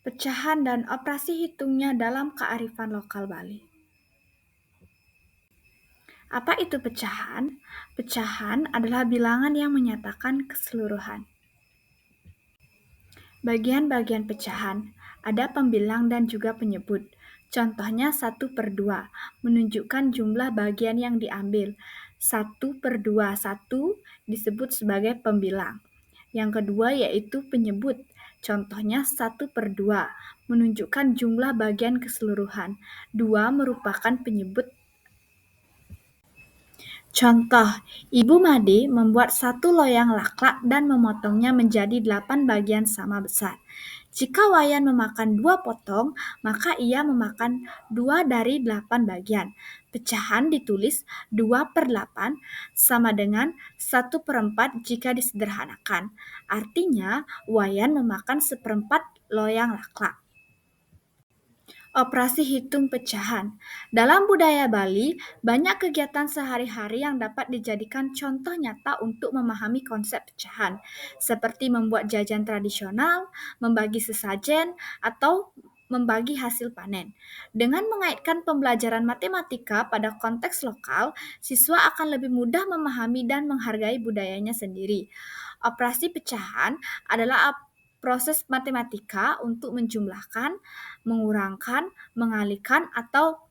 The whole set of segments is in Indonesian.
Pecahan dan operasi hitungnya dalam kearifan lokal Bali. Apa itu pecahan? Pecahan adalah bilangan yang menyatakan keseluruhan. Bagian-bagian pecahan ada pembilang dan juga penyebut. Contohnya 1/2 menunjukkan jumlah bagian yang diambil. 1/2, 1 disebut sebagai pembilang. Yang kedua yaitu penyebut. Contohnya 1/2 menunjukkan jumlah bagian keseluruhan. 2 merupakan penyebut. Contoh, Ibu Made membuat 1 loyang laklak dan memotongnya menjadi 8 bagian sama besar. Jika Wayan memakan 2 potong, maka ia memakan 2 dari 8 bagian. Pecahan ditulis 2/8 sama dengan 1/4 jika disederhanakan. Artinya, Wayan memakan 1/4 loyang laklak. Operasi hitung pecahan. Dalam budaya Bali, banyak kegiatan sehari-hari yang dapat dijadikan contoh nyata untuk memahami konsep pecahan, seperti membuat jajan tradisional, membagi sesajen, atau membagi hasil panen. Dengan mengaitkan pembelajaran matematika pada konteks lokal, siswa akan lebih mudah memahami dan menghargai budayanya sendiri. Operasi pecahan adalah proses matematika untuk menjumlahkan, mengurangkan, mengalihkan, atau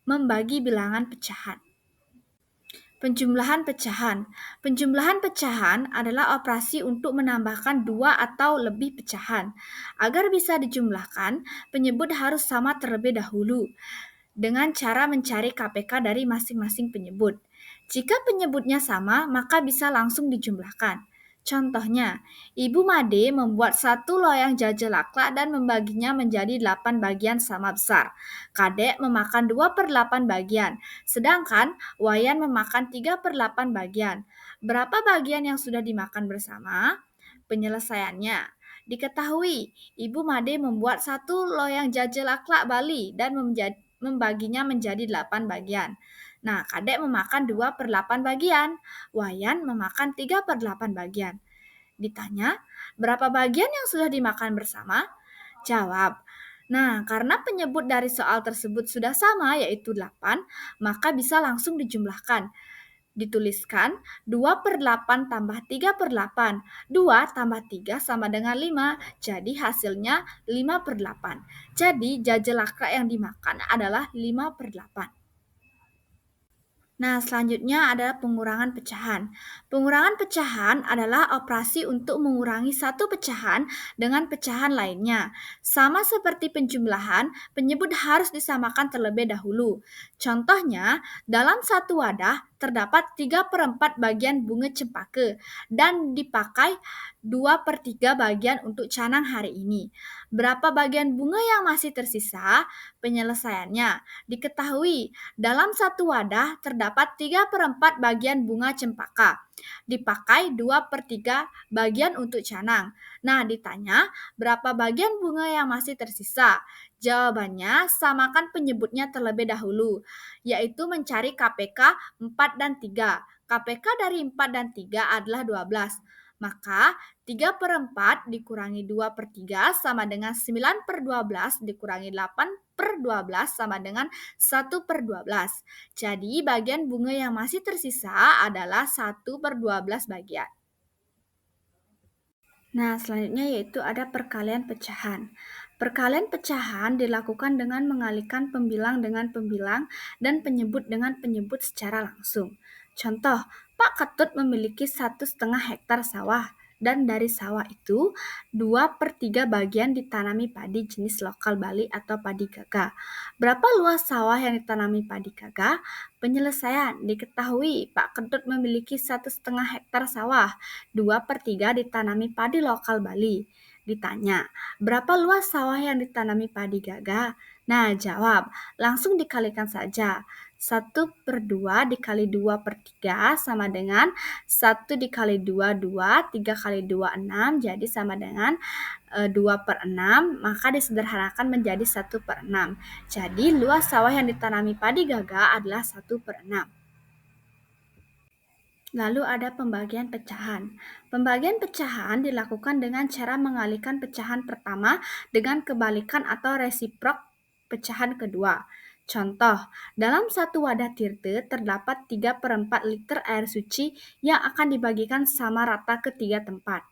membagi bilangan pecahan. Penjumlahan pecahan. Penjumlahan pecahan adalah operasi untuk menambahkan 2 atau lebih pecahan. Agar bisa dijumlahkan, penyebut harus sama terlebih dahulu dengan cara mencari KPK dari masing-masing penyebut. Jika penyebutnya sama, maka bisa langsung dijumlahkan. Contohnya, Ibu Made membuat 1 loyang jajah laklak dan membaginya menjadi 8 bagian sama besar. Kadek memakan 2/8 bagian, sedangkan Wayan memakan 3/8 bagian. Berapa bagian yang sudah dimakan bersama? Penyelesaiannya. Diketahui, Ibu Made membuat 1 loyang jajah laklak Bali dan membaginya menjadi 8 bagian. Nah, Kadek memakan 2/8 bagian, Wayan memakan 3/8 bagian. Ditanya, berapa bagian yang sudah dimakan bersama? Jawab. Nah, karena penyebut dari soal tersebut sudah sama, yaitu 8, maka bisa langsung dijumlahkan. Dituliskan 2/8 tambah 3/8. 2 tambah 3 sama dengan 5, jadi hasilnya 5/8. Jadi, jajah laklak yang dimakan adalah 5/8. Nah, selanjutnya adalah pengurangan pecahan. Pengurangan pecahan adalah operasi untuk mengurangi satu pecahan dengan pecahan lainnya. Sama seperti penjumlahan, penyebut harus disamakan terlebih dahulu. Contohnya, dalam satu wadah terdapat 3/4 bagian bunga cempaka dan dipakai 2/3 bagian untuk canang hari ini. Berapa bagian bunga yang masih tersisa? Penyelesaiannya. Diketahui, dalam satu wadah terdapat 3/4 bagian bunga cempaka. Dipakai 2/3 bagian untuk canang. Nah, ditanya berapa bagian bunga yang masih tersisa? Jawabannya, samakan penyebutnya terlebih dahulu, yaitu mencari KPK 4 dan 3. KPK dari 4 dan 3 adalah 12. Maka 3/4 dikurangi 2/3 sama dengan 9/12 dikurangi 8/12 sama dengan 1/12. Jadi bagian bunga yang masih tersisa adalah 1/12 bagian. Nah, selanjutnya yaitu ada perkalian pecahan. Perkalian pecahan dilakukan dengan mengalihkan pembilang dengan pembilang dan penyebut dengan penyebut secara langsung. Contoh, Pak Ketut memiliki 1,5 hektar sawah dan dari sawah itu 2/3 bagian ditanami padi jenis lokal Bali atau padi gaga. Berapa luas sawah yang ditanami padi gaga? Penyelesaian. Diketahui Pak Ketut memiliki 1,5 hektar sawah, 2/3 ditanami padi lokal Bali. Ditanya, berapa luas sawah yang ditanami padi gaga? Nah, jawab, langsung dikalikan saja. 1/2 dikali 2/3 sama dengan 1 dikali 2, 2, 3 kali 2, 6, jadi sama dengan 2/6, maka disederhanakan menjadi 1/6. Jadi, luas sawah yang ditanami padi gaga adalah 1/6. Lalu ada pembagian pecahan. Pembagian pecahan dilakukan dengan cara mengalihkan pecahan pertama dengan kebalikan atau resiprok pecahan kedua. Contoh, dalam satu wadah tirte terdapat 3/4 liter air suci yang akan dibagikan sama rata ke 3 tempat.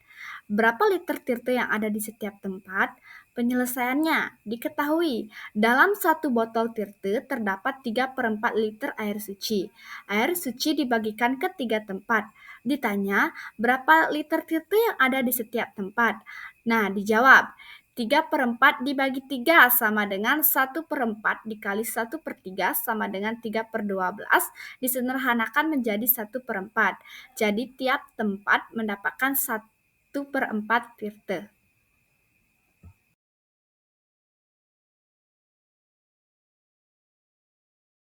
Berapa liter tirte yang ada di setiap tempat? Penyelesaiannya diketahui. Dalam satu botol tirte terdapat 3/4 liter air suci. Air suci dibagikan ke 3 tempat. Ditanya, berapa liter tirte yang ada di setiap tempat? Nah, dijawab, 3/4 dibagi 3 sama dengan 1/4 dikali 1/3 sama dengan 3/12 disederhanakan menjadi 1/4. Jadi tiap tempat mendapatkan 1/4 tirte.